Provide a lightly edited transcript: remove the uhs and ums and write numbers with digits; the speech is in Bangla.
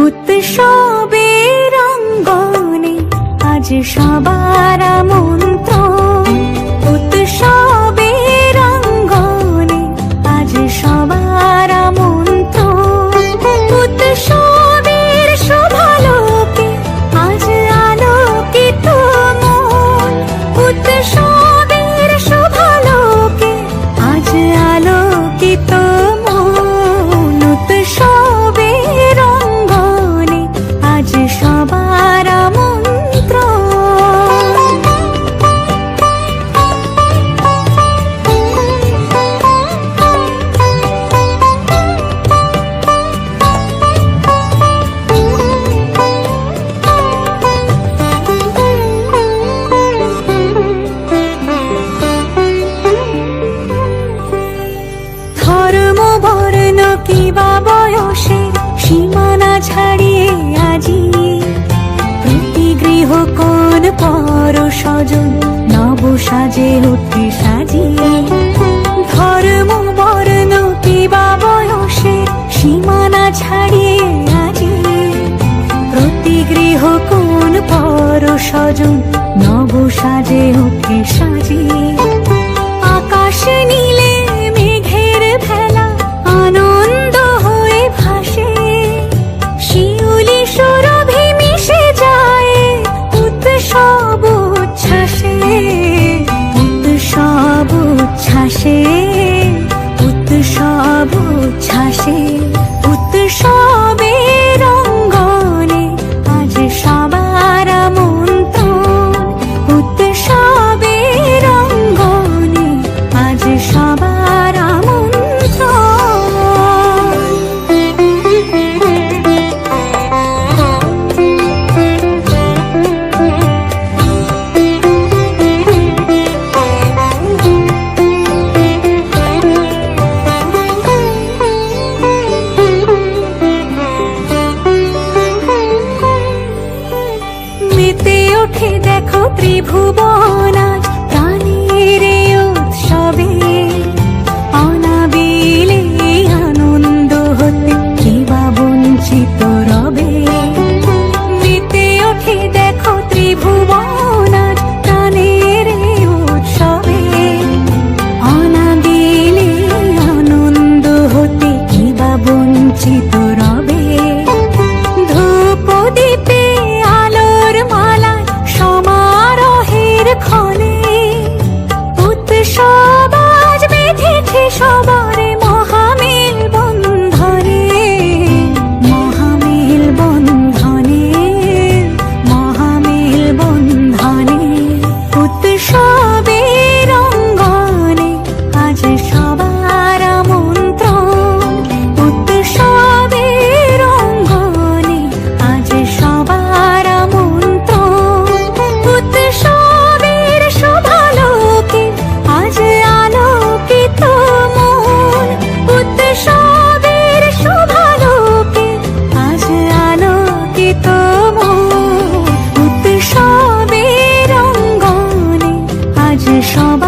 উৎসবের অঙ্গনে আজ সবার আমন্ত্রণ। উৎসবের অঙ্গনে আজ সবার আমন্ত্রণ। উৎসবের শোভালোকে আজ আলোকিত মন। উৎসবের শোভালোকে আজ আলোকিত মন। উৎসবের অঙ্গনে আজ সবার আমন্ত্রণ। ধর্ম বর্ণ কিবা বয়সের সীমানা ছাড়িয়ে আজি প্রতি গৃহ কোন পর স্বজন নব সাজে উঠে সাজিয়ে। ধর্ম বর্ণ কিবা বয়সের সীমানা ছাড়িয়ে আজি প্রতি গৃহ কোন পর স্বজন নব সাজে উঠে সাজিয়ে। আকাশ নীলে মেঘের ভেলা আনন্দ হয়ে ভাসে। শিউলি সুরভি মিশে যায় উৎসব উচ্ছ্বাসে। উৎসব উচ্ছ্বাসে। উৎসব উচ্ছ্বাসে। উৎসবের অঙ্গনে আজ সবার আমন্ত্রণ। উৎসবের অঙ্গনে আজ সবার আমন্ত্রণ। মেতে ওঠে দেখো ত্রিভুবন আজ প্রাণের এই উৎসবে। অনাবিলে আনন্দ হতে কিবা বঞ্চিত রবে। মেতে ওঠে দেখো ত্রিভুবন আজ প্রাণের এই উৎসবে। অনাবিলে আনন্দ হতে কিবা বঞ্চিত রবে। ধূপ দীপে আলোর মালা সমারোহের ক্ষণে উৎসব আজ বেঁধেছে সবার মহামেল বন্ধনে। মহামেল বন্ধনে। মহামেল বন্ধনে। উৎসবের অঙ্গনে আজ সবার আমন্ত্রণ। উৎসবের অঙ্গনে আজ সবার আমন্ত্রণ। উৎসবের শোভালোকে আজ আলোকিত মন। উৎসবের শোভালোকে আজ আলোকিত মন। উৎসবের অঙ্গনে আজ সবার